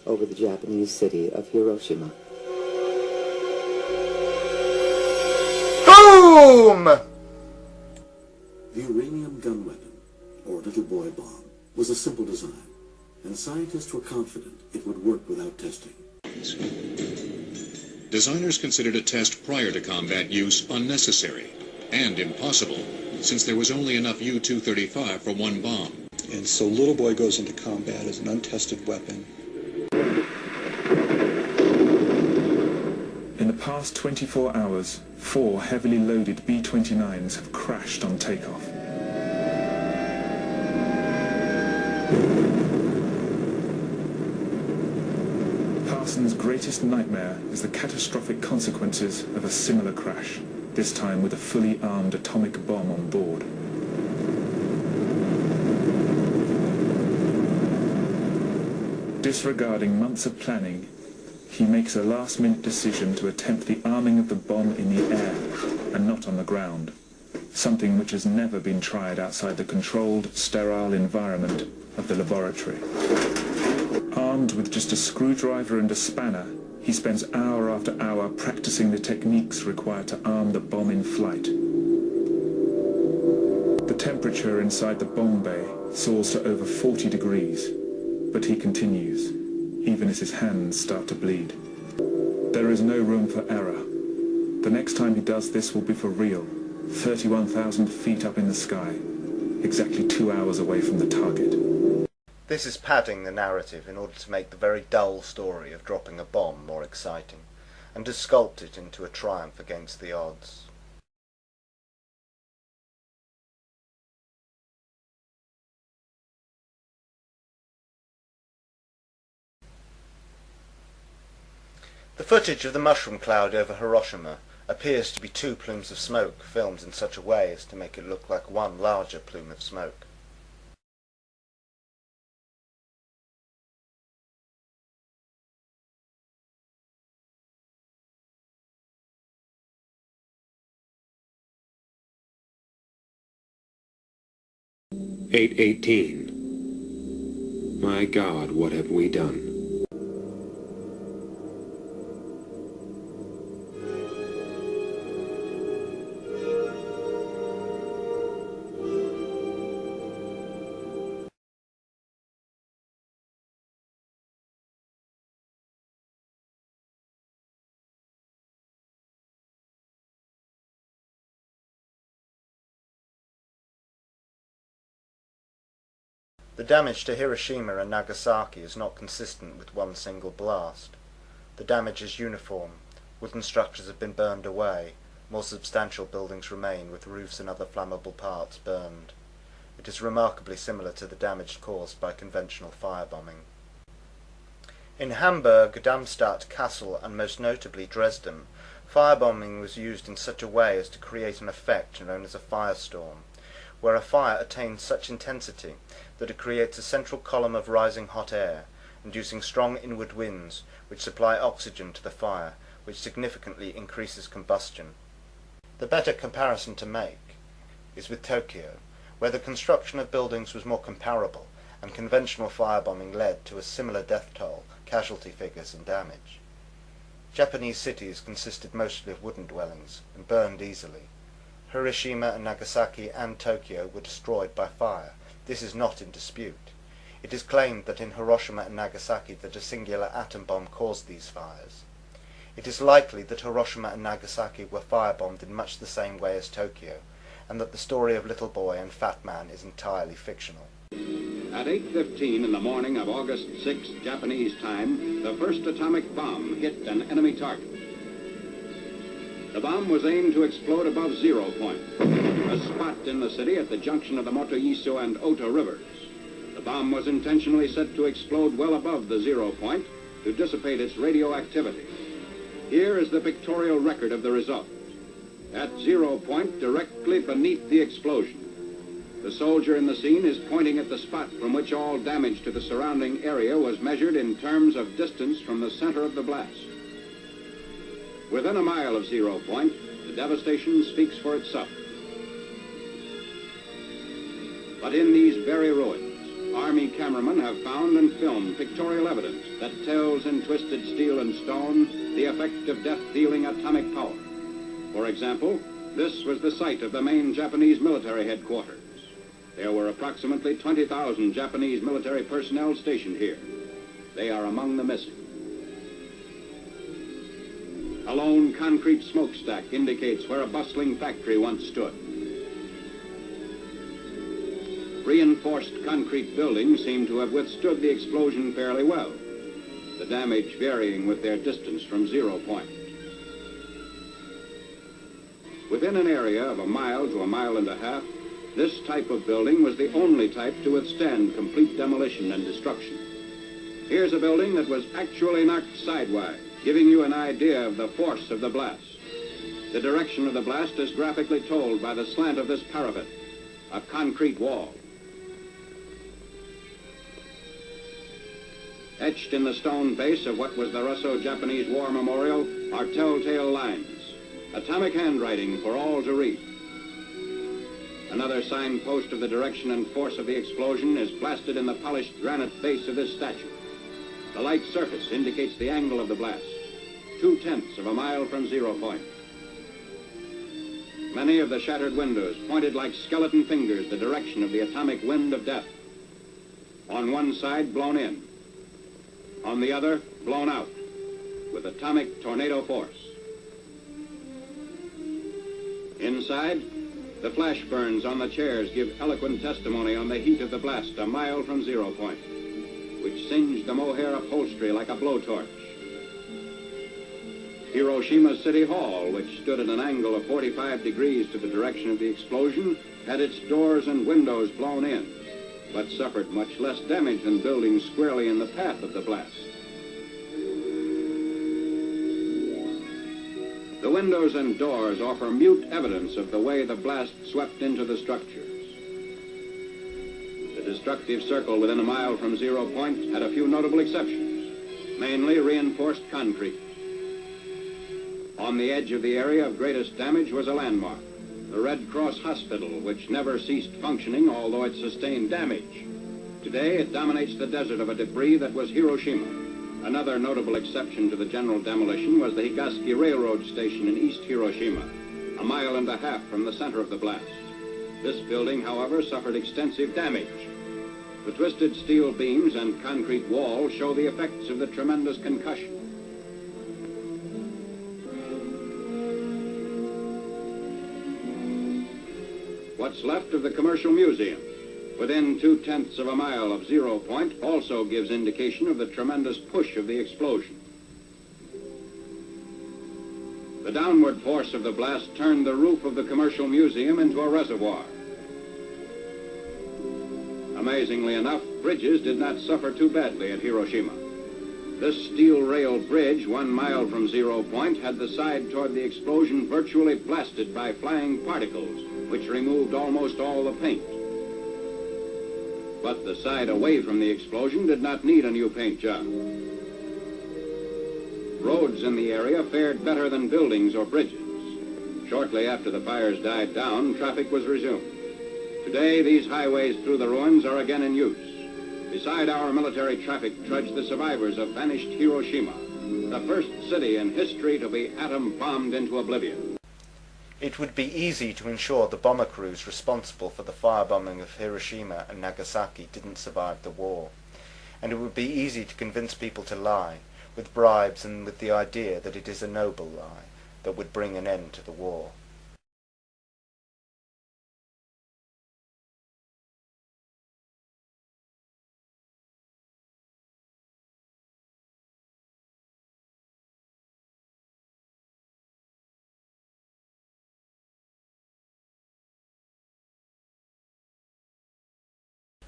over the Japanese city of Hiroshima. Boom! The uranium gun weapon, or little boy bomb, was a simple design, and scientists were confident it would work without testing. Designers considered a test prior to combat use unnecessary and impossible, since there was only enough U-235 for one bomb. And so Little Boy goes into combat as an untested weapon. In the past 24 hours, 4 heavily loaded B-29s have crashed on takeoff. Parsons' greatest nightmare is the catastrophic consequences of a similar crash, this time with a fully armed atomic bomb on board. Disregarding months of planning, he makes a last-minute decision to attempt the arming of the bomb in the air and not on the ground, something which has never been tried outside the controlled, sterile environment of the laboratory. Armed with just a screwdriver and a spanner, he spends hour after hour practicing the techniques required to arm the bomb in flight. The temperature inside the bomb bay soars to over 40 degrees, but he continues, even as his hands start to bleed. There is no room for error. The next time he does this will be for real, 31,000 feet up in the sky, exactly 2 hours away from the target. This is padding the narrative in order to make the very dull story of dropping a bomb more exciting, and to sculpt it into a triumph against the odds. The footage of the mushroom cloud over Hiroshima appears to be 2 plumes of smoke filmed in such a way as to make it look like one larger plume of smoke. "8:18. My God, what have we done?" The damage to Hiroshima and Nagasaki is not consistent with one single blast. The damage is uniform. Wooden structures have been burned away. More substantial buildings remain, with roofs and other flammable parts burned. It is remarkably similar to the damage caused by conventional firebombing. In Hamburg, Darmstadt, Kassel, and most notably Dresden, firebombing was used in such a way as to create an effect known as a firestorm, where a fire attains such intensity that it creates a central column of rising hot air, inducing strong inward winds which supply oxygen to the fire, which significantly increases combustion. The better comparison to make is with Tokyo, where the construction of buildings was more comparable, and conventional firebombing led to a similar death toll, casualty figures and damage. Japanese cities consisted mostly of wooden dwellings and burned easily. Hiroshima and Nagasaki and Tokyo were destroyed by fire. This is not in dispute. It is claimed that in Hiroshima and Nagasaki that a singular atom bomb caused these fires. It is likely that Hiroshima and Nagasaki were firebombed in much the same way as Tokyo, and that the story of Little Boy and Fat Man is entirely fictional. At 8:15 in the morning of August 6, Japanese time, the first atomic bomb hit an enemy target. The bomb was aimed to explode above 0 point, a spot in the city at the junction of the Motoyiso and Ota rivers. The bomb was intentionally set to explode well above the 0 point to dissipate its radioactivity. Here is the pictorial record of the result. At 0 point, directly beneath the explosion, the soldier in the scene is pointing at the spot from which all damage to the surrounding area was measured in terms of distance from the center of the blast. Within a mile of 0 point, the devastation speaks for itself. But in these very ruins, Army cameramen have found and filmed pictorial evidence that tells in twisted steel and stone the effect of death-dealing atomic power. For example, this was the site of the main Japanese military headquarters. There were approximately 20,000 Japanese military personnel stationed here. They are among the missing. A lone concrete smokestack indicates where a bustling factory once stood. Reinforced concrete buildings seem to have withstood the explosion fairly well, the damage varying with their distance from 0 point. Within an area of 1 mile to 1.5 miles, this type of building was the only type to withstand complete demolition and destruction. Here's a building that was actually knocked sidewise, giving you an idea of the force of the blast. The direction of the blast is graphically told by the slant of this parapet, a concrete wall. Etched in the stone base of what was the Russo-Japanese War Memorial are telltale lines, atomic handwriting for all to read. Another signpost of the direction and force of the explosion is blasted in the polished granite base of this statue. The light surface indicates the angle of the blast, 0.2 of a mile from 0 point. Many of the shattered windows pointed like skeleton fingers the direction of the atomic wind of death. On one side, blown in. On the other, blown out, with atomic tornado force. Inside, the flash burns on the chairs give eloquent testimony on the heat of the blast 1 mile from 0 point, which singed the mohair upholstery like a blowtorch. Hiroshima City Hall, which stood at an angle of 45 degrees to the direction of the explosion, had its doors and windows blown in, but suffered much less damage than buildings squarely in the path of the blast. The windows and doors offer mute evidence of the way the blast swept into the structures. The destructive circle within 1 mile from 0 point had a few notable exceptions, mainly reinforced concrete. On the edge of the area of greatest damage was a landmark, the Red Cross Hospital, which never ceased functioning, although it sustained damage. Today, it dominates the desert of a debris that was Hiroshima. Another notable exception to the general demolition was the Higaski Railroad Station in East Hiroshima, 1.5 miles from the center of the blast. This building, however, suffered extensive damage. The twisted steel beams and concrete wall show the effects of the tremendous concussion. What's left of the Commercial Museum, within 0.2 of a mile of 0 point, also gives indication of the tremendous push of the explosion. The downward force of the blast turned the roof of the Commercial Museum into a reservoir. Amazingly enough, bridges did not suffer too badly at Hiroshima. This steel rail bridge, 1 mile from 0 point, had the side toward the explosion virtually blasted by flying particles, which removed almost all the paint. But the side away from the explosion did not need a new paint job. Roads in the area fared better than buildings or bridges. Shortly after the fires died down, traffic was resumed. Today, these highways through the ruins are again in use. Beside our military traffic trudge the survivors of vanished Hiroshima, the first city in history to be atom-bombed into oblivion. It would be easy to ensure the bomber crews responsible for the firebombing of Hiroshima and Nagasaki didn't survive the war. And it would be easy to convince people to lie, with bribes and with the idea that it is a noble lie that would bring an end to the war.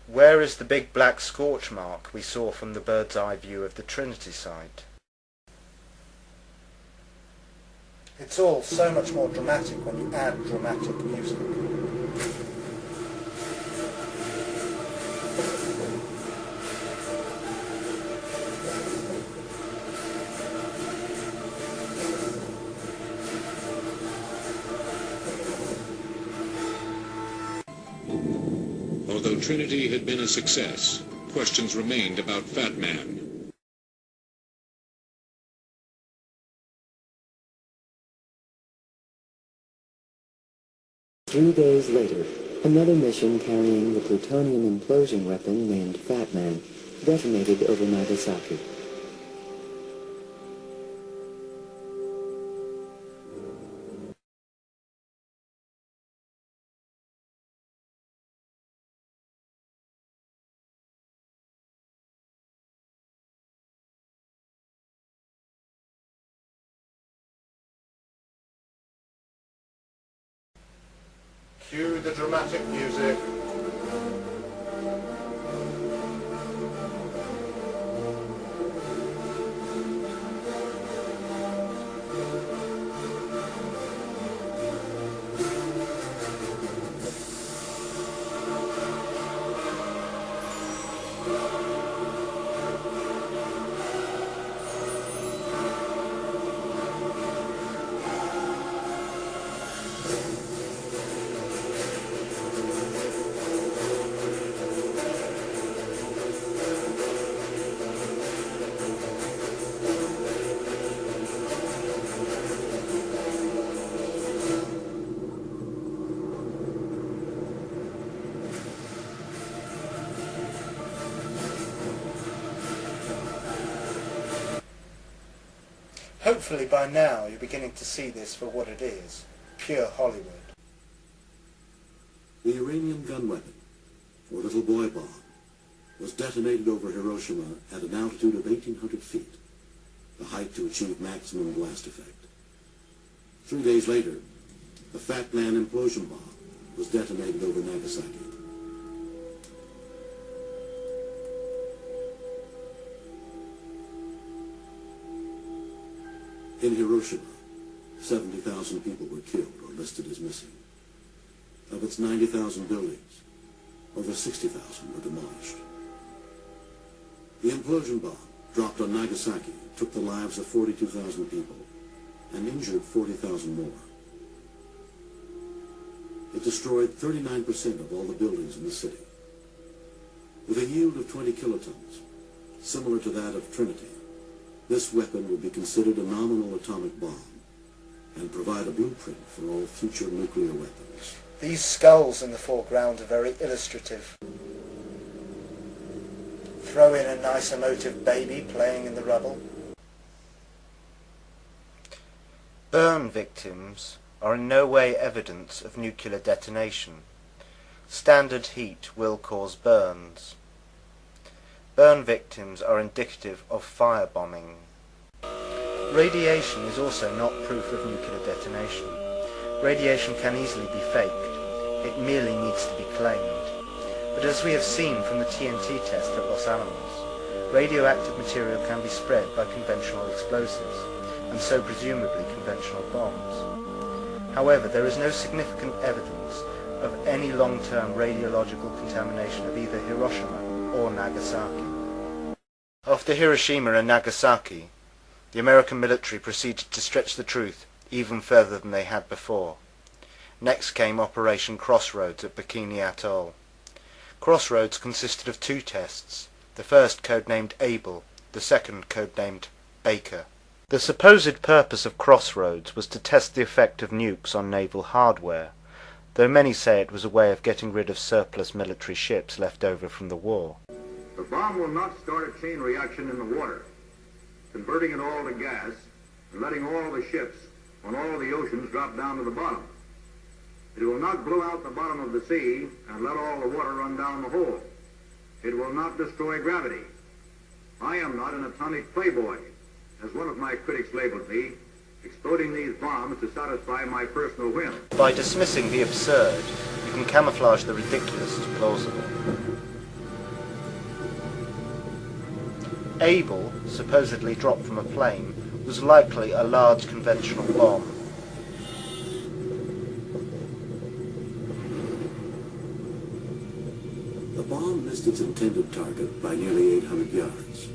Where is the big black scorch mark we saw from the bird's eye view of the Trinity site? It's all so much more dramatic when you add dramatic music. Although Although Trinity had been a success, questions remained about Fat Man. Three days later, another mission carrying the plutonium implosion weapon named Fat Man detonated over Nagasaki. Cue the dramatic music. Hopefully by now you're beginning to see this for what it is, pure Hollywood. The uranium gun weapon, or Little Boy Bomb, was detonated over Hiroshima at an altitude of 1,800 feet, the height to achieve maximum blast effect. 3 days later, the Fat Man implosion bomb was detonated over Nagasaki. In Hiroshima, 70,000 people were killed or listed as missing. Of its 90,000 buildings, over 60,000 were demolished. The implosion bomb, dropped on Nagasaki, took the lives of 42,000 people and injured 40,000 more. It destroyed 39% of all the buildings in the city. With a yield of 20 kilotons, similar to that of Trinity, this weapon would be considered a nominal atomic bomb and provide a blueprint for all future nuclear weapons. These skulls in the foreground are very illustrative. Throw in a nice emotive baby playing in the rubble. Burn victims are in no way evidence of nuclear detonation. Standard heat will cause burns. Burn victims are indicative of firebombing. Radiation is also not proof of nuclear detonation. Radiation can easily be faked. It merely needs to be claimed. But as we have seen from the TNT test at Los Alamos, radioactive material can be spread by conventional explosives, and so presumably conventional bombs. However, there is no significant evidence of any long-term radiological contamination of either Hiroshima or Nagasaki. After Hiroshima and Nagasaki, the American military proceeded to stretch the truth even further than they had before. Next came Operation Crossroads at Bikini Atoll. Crossroads consisted of 2 tests, the first codenamed Able, the second codenamed Baker. The supposed purpose of Crossroads was to test the effect of nukes on naval hardware, though many say it was a way of getting rid of surplus military ships left over from the war. The bomb will not start a chain reaction in the water, converting it all to gas and letting all the ships on all the oceans drop down to the bottom. It will not blow out the bottom of the sea and let all the water run down the hole. It will not destroy gravity. I am not an atomic playboy, as one of my critics labeled me, exploding these bombs to satisfy my personal whim. By dismissing the absurd, you can camouflage the ridiculous as plausible. Able, supposedly dropped from a plane, was likely a large conventional bomb. The bomb missed its intended target by nearly 800 yards.